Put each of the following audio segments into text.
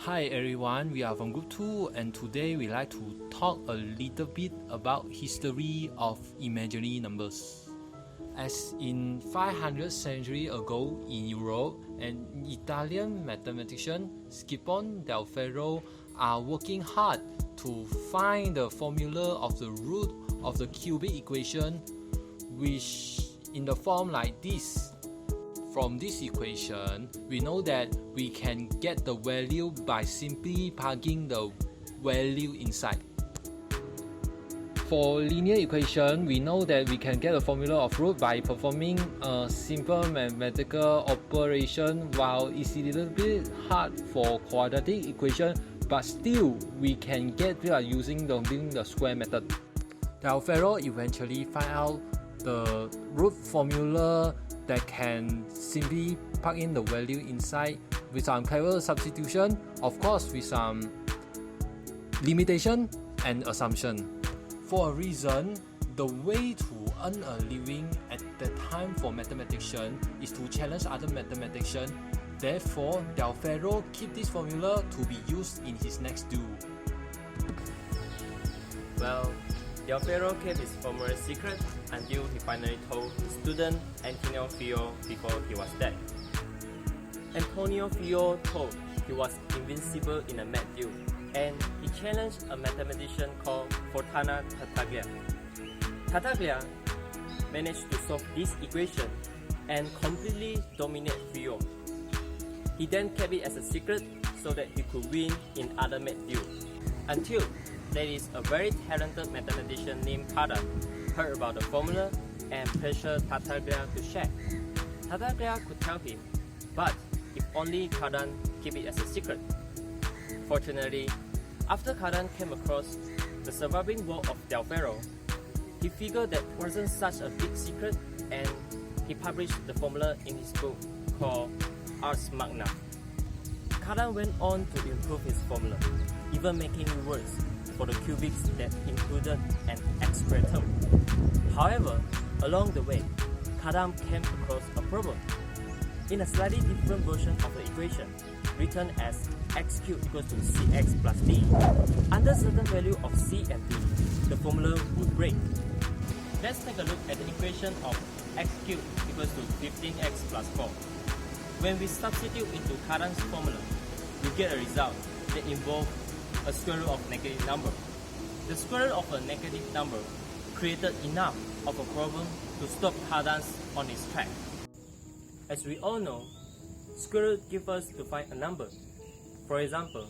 Hi everyone, we are from Group 2 and today we like to talk a little bit about history of imaginary numbers. As in 500 centuries ago in Europe, an Italian mathematician Scipione del Ferro are working hard to find the formula of the root of the cubic equation, which in the form like this. From this equation, we know that we can get the value by simply plugging the value inside. For linear equation, we know that we can get a formula of root by performing a simple mathematical operation, while it's a little bit hard for quadratic equation, but still we can get there using the square method. Del Ferro eventually find out the root formula that can simply plug in the value inside with some clever substitution, of course with some limitation and assumption. For a reason, the way to earn a living at that time for mathematicians is to challenge other mathematicians. Therefore, Del Ferro keep this formula to be used in his next duel. Well, Del Ferro kept his formula secret until he finally told his student Antonio Fiore before he was dead. Antonio Fiore told he was invincible in a math duel, and he challenged a mathematician called Fontana Tartaglia. Tartaglia managed to solve this equation and completely dominate Fiore. He then kept it as a secret so that he could win in other math duels, until there is a very talented mathematician named Cardan heard about the formula and pressured Tartaglia to share. Tartaglia could tell him, but if only Cardan keep it as a secret. Fortunately, after Cardan came across the surviving work of Del Ferro, he figured that wasn't such a big secret, and he published the formula in his book called Ars Magna. Cardan went on to improve his formula, even making it worse for the cubics that included an x-squared term. However, along the way, Cardan came across a problem. In a slightly different version of the equation, written as x cubed equals to cx plus d, under certain value of c and d, the formula would break. Let's take a look at the equation of x cubed equals to 15x plus 4. When we substitute into Cardan's formula, we get a result that involves a square root of negative number. The square root of a negative number created enough of a problem to stop Cardan on his track. As we all know, square root gives us to find a number. For example,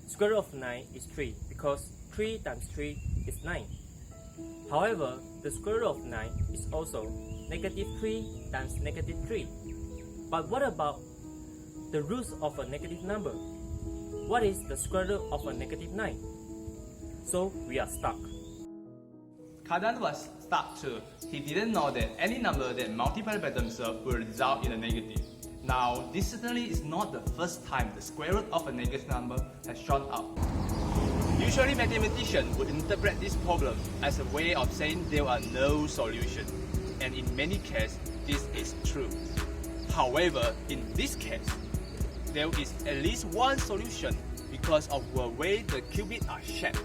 square root of 9 is 3 because 3 times 3 is 9. However, the square root of 9 is also negative 3 times negative 3. But what about the roots of a negative number? What is the square root of a negative 9? So we are stuck. Cardan was stuck too. He didn't know that any number that multiplied by themselves will result in a negative. Now, this certainly is not the first time the square root of a negative number has shown up. Usually, mathematicians would interpret this problem as a way of saying there are no solutions, and in many cases, this is true. However, in this case, there is at least one solution because of the way the qubits are shaped.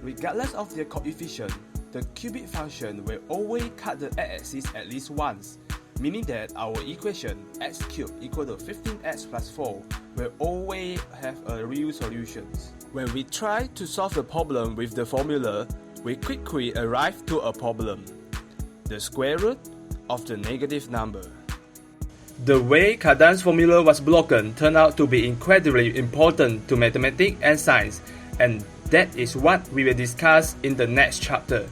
Regardless of their coefficient, the qubit function will always cut the x-axis at least once, meaning that our equation x cubed equal to 15x plus 4 will always have a real solution. When we try to solve the problem with the formula, we quickly arrive to a problem: the square root of the negative number. The way Cardan's formula was broken turned out to be incredibly important to mathematics and science, and that is what we will discuss in the next chapter.